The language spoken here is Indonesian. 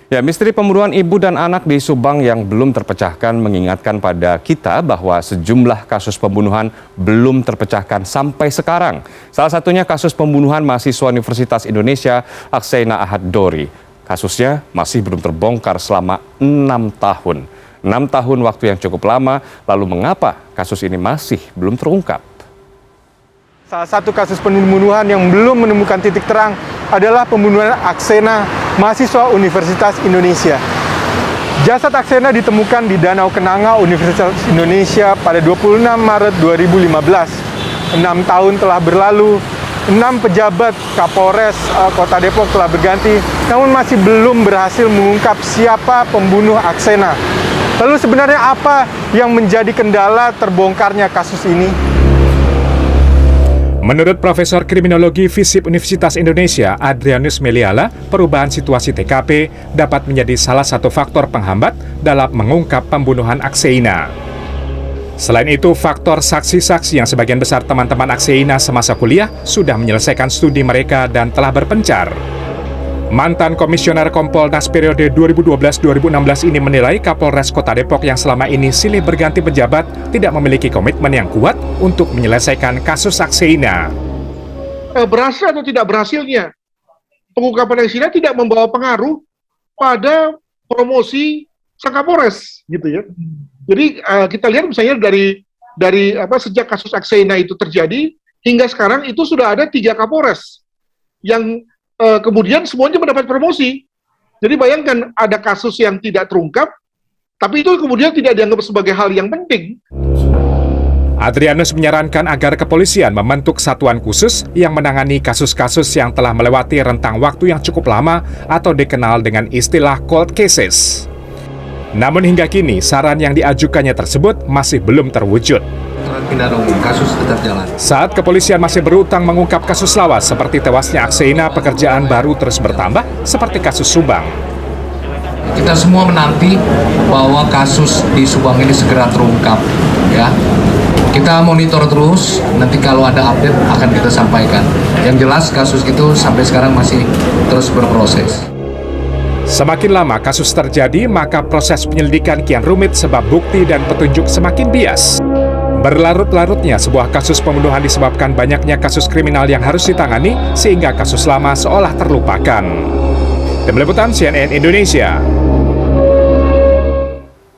Ya, misteri pembunuhan ibu dan anak di Subang yang belum terpecahkan mengingatkan pada kita bahwa sejumlah kasus pembunuhan belum terpecahkan sampai sekarang. Salah satunya kasus pembunuhan mahasiswa Universitas Indonesia Akseina Ahad Dori. Kasusnya masih belum terbongkar selama 6 tahun. 6 tahun waktu yang cukup lama, lalu mengapa kasus ini masih belum terungkap? Salah satu kasus pembunuhan yang belum menemukan titik terang adalah pembunuhan Akseina, mahasiswa Universitas Indonesia. Jasad Akseina ditemukan di Danau Kenanga, Universitas Indonesia pada 26 Maret 2015. 6 tahun telah berlalu, 6 pejabat Kapolres Kota Depok telah berganti, namun masih belum berhasil mengungkap siapa pembunuh Akseina. Lalu sebenarnya apa yang menjadi kendala terbongkarnya kasus ini? Menurut Profesor Kriminologi FISIP Universitas Indonesia, Adrianus Meliala, perubahan situasi TKP dapat menjadi salah satu faktor penghambat dalam mengungkap pembunuhan Akseina. Selain itu, faktor saksi-saksi yang sebagian besar teman-teman Akseina semasa kuliah sudah menyelesaikan studi mereka dan telah berpencar. Mantan Komisioner Kompolnas periode 2012-2016 ini menilai Kapolres Kota Depok yang selama ini silih berganti pejabat tidak memiliki komitmen yang kuat untuk menyelesaikan kasus Akseina. Berhasil atau tidak berhasilnya pengungkapan Akseina tidak membawa pengaruh pada promosi sang Kapolres, gitu ya. Jadi kita lihat misalnya dari sejak kasus Akseina itu terjadi hingga sekarang itu sudah ada 3 Kapolres yang kemudian semuanya mendapat promosi. Jadi bayangkan ada kasus yang tidak terungkap, tapi itu kemudian tidak dianggap sebagai hal yang penting. Adrianus menyarankan agar kepolisian membentuk satuan khusus yang menangani kasus-kasus yang telah melewati rentang waktu yang cukup lama atau dikenal dengan istilah cold cases. Namun hingga kini, saran yang diajukannya tersebut masih belum terwujud. Pidana umum, kasus tetap jalan. Saat kepolisian masih berutang mengungkap kasus lawas seperti tewasnya Akseina, pekerjaan baru terus bertambah seperti kasus Subang. Kita semua menanti bahwa kasus di Subang ini segera terungkap, ya. Kita monitor terus, nanti kalau ada update akan kita sampaikan. Yang jelas kasus itu sampai sekarang masih terus berproses. Semakin lama kasus terjadi, maka proses penyelidikan kian rumit sebab bukti dan petunjuk semakin bias. Berlarut-larutnya sebuah kasus pembunuhan disebabkan banyaknya kasus kriminal yang harus ditangani sehingga kasus lama seolah terlupakan. Tim Liputan CNN Indonesia.